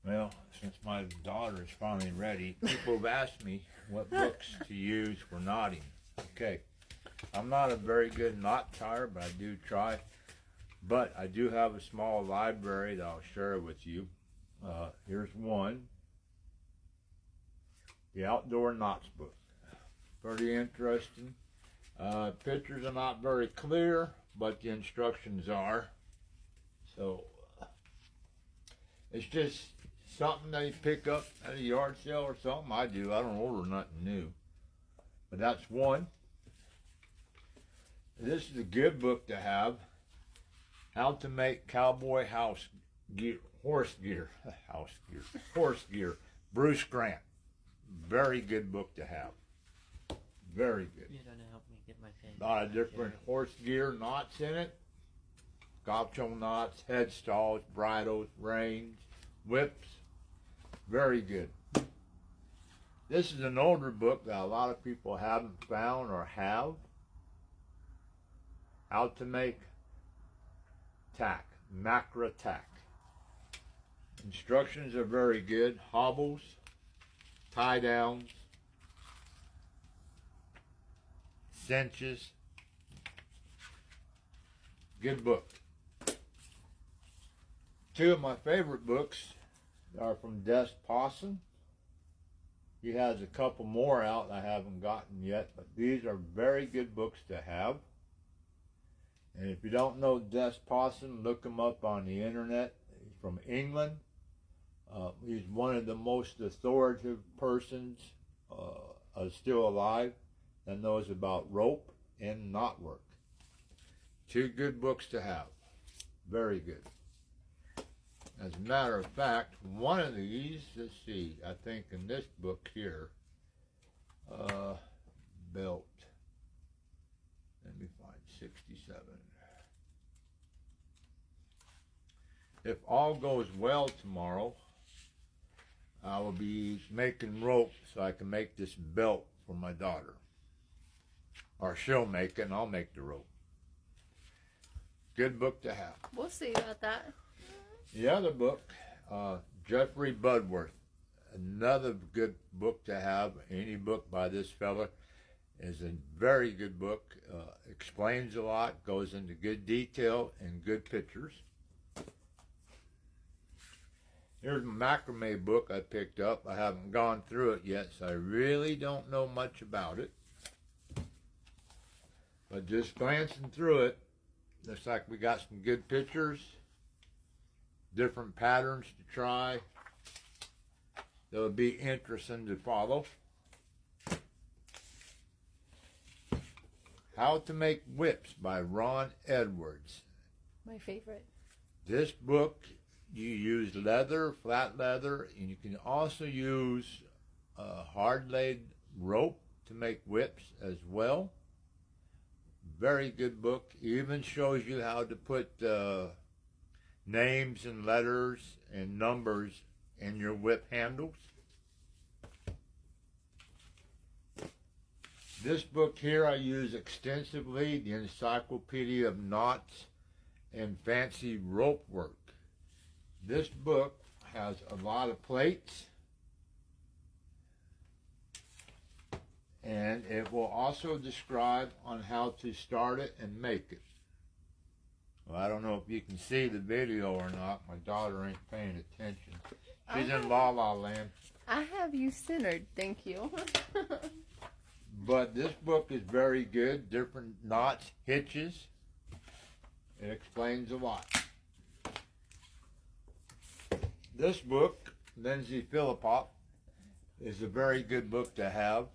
Well, since my daughter is finally ready, people have asked me what books to use for knotting. Okay, I'm not a very good knot tyer, but I do try. But I do have a small library that I'll share with you. Here's one, the Outdoor Knots book. Pretty interesting. Pictures are not very clear, but the instructions are. So it's just something that you pick up at a yard sale or something. I do. I don't order nothing new. But that's one. This is a good book to have. How to Make Cowboy Horse Gear. Bruce Grant. Very good book to have. Very good. You're gonna help me get my pen. A lot of different horse gear knots in it. Gaucho knots, headstalls, bridles, reins, whips. Very good. This is an older book that a lot of people haven't found or have. How to Make Tack, macra tack. Instructions are very good. Hobbles, tie downs, cinches. Good book. Two of my favorite books are from Des Pawson. He has a couple more out I haven't gotten yet, but these are very good books to have. And if you don't know Des Pawson, look him up on the internet. He's from England. He's one of the most authoritative persons still alive that knows about rope and knot work. Two good books to have. Very good. As a matter of fact, one of these, let's see, I think in this book here, belt. Let me find 67. If all goes well tomorrow, I will be making rope so I can make this belt for my daughter. Or she'll make it and I'll make the rope. Good book to have. We'll see about that. The other book, Jeffrey Budworth. Another good book to have. Any book by this fella is a very good book. Explains a lot, goes into good detail and good pictures. Here's my macrame book I picked up. I haven't gone through it yet, so I really don't know much about it. But just glancing through it, looks like we got some good pictures, different patterns to try. That would be interesting to follow. How to Make Whips by Ron Edwards. My favorite. This book, you use leather, flat leather, and you can also use hard-laid rope to make whips as well. Very good book. Even shows you how to put names and letters and numbers in your whip handles. This book here I use extensively, the Encyclopedia of Knots and Fancy Rope Work. This book has a lot of plates, and it will also describe on how to start it and make it. Well, I don't know if you can see the video or not. My daughter ain't paying attention. She's in La La Land. I have you centered, thank you. But this book is very good. Different knots, hitches. It explains a lot. This book, Lindsay Philippop, is a very good book to have.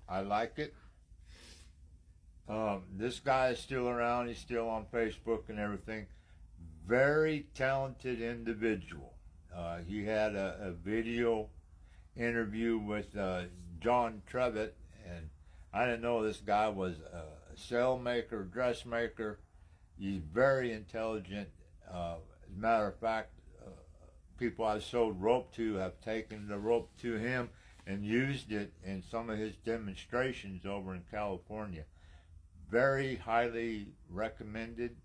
I like it. This guy is still around. He's still on Facebook and everything. Very talented individual. He had a video interview with John Trevitt, and I didn't know this guy was a sailmaker, dressmaker. He's very intelligent. As a matter of fact, people I've sold rope to have taken the rope to him and used it in some of his demonstrations over in California. Very highly recommended.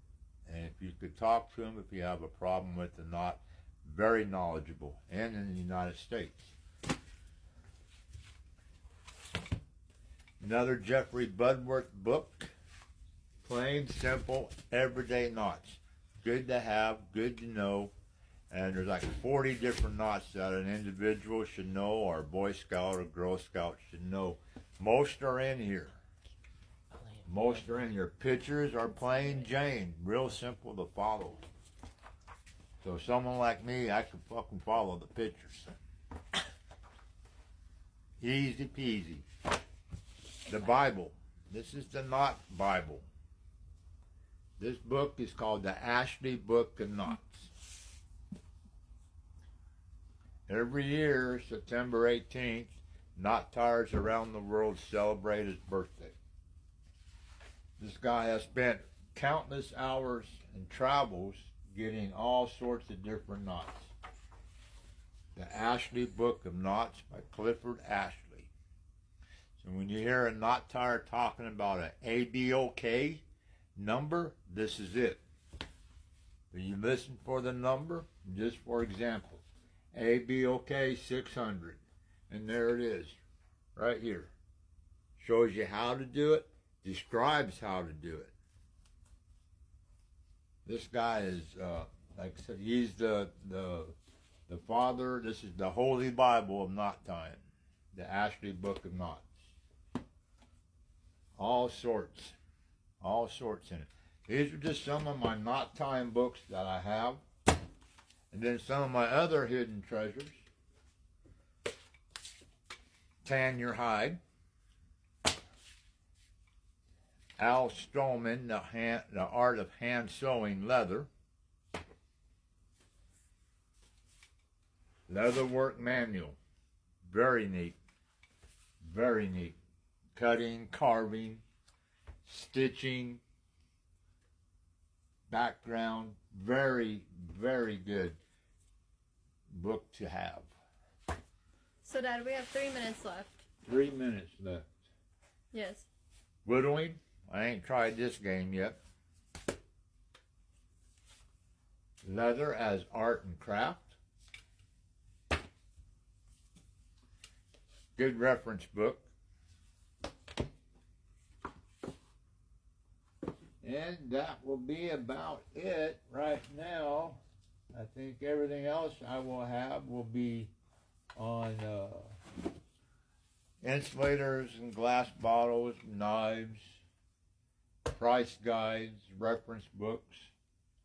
And if you could talk to him if you have a problem with the knot, Very knowledgeable, and in the United States. Another Jeffrey Budworth book, plain, simple, everyday knots. Good to have, good to know, and there's like 40 different knots that an individual should know, or a Boy Scout or Girl Scout should know. Most are in here. Most are in here. Pictures are plain Jane, real simple to follow. So someone like me, I can fucking follow the pictures. Easy peasy. The Bible. This is the Knot Bible. This book is called the Ashley Book of Knots. Every year, September 18th, knot tiers around the world celebrate his birthday. This guy has spent countless hours in travels getting all sorts of different knots. The Ashley Book of Knots by Clifford Ashley. So when you hear a knot tier talking about an ABOK number, this is it. So you listen for the number, just for example, ABOK 600. And there it is, right here. Shows you how to do it, describes how to do it. This guy is, like I said, he's the father. This is the Holy Bible of knot tying, the Ashley Book of Knots. All sorts in it. These are just some of my knot tying books that I have, and then some of my other hidden treasures. Tan Your Hide. Al Stroman, the Art of Hand Sewing Leather. Leatherwork Manual. Very neat. Very neat. Cutting, carving, stitching, background. Very, very good book to have. So, Dad, we have 3 minutes left. 3 minutes left. Yes. Whittling. I ain't tried this game yet. Leather as Art and Craft. Good reference book. And that will be about it right now. I think everything else I will have will be on insulators and glass bottles, knives, price guides, reference books,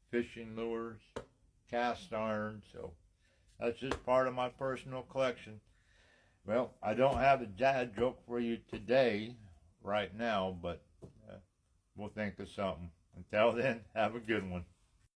fishing lures, cast iron. So that's just part of my personal collection. Well, I don't have a dad joke for you today, right now, but we'll think of something. Until then, have a good one.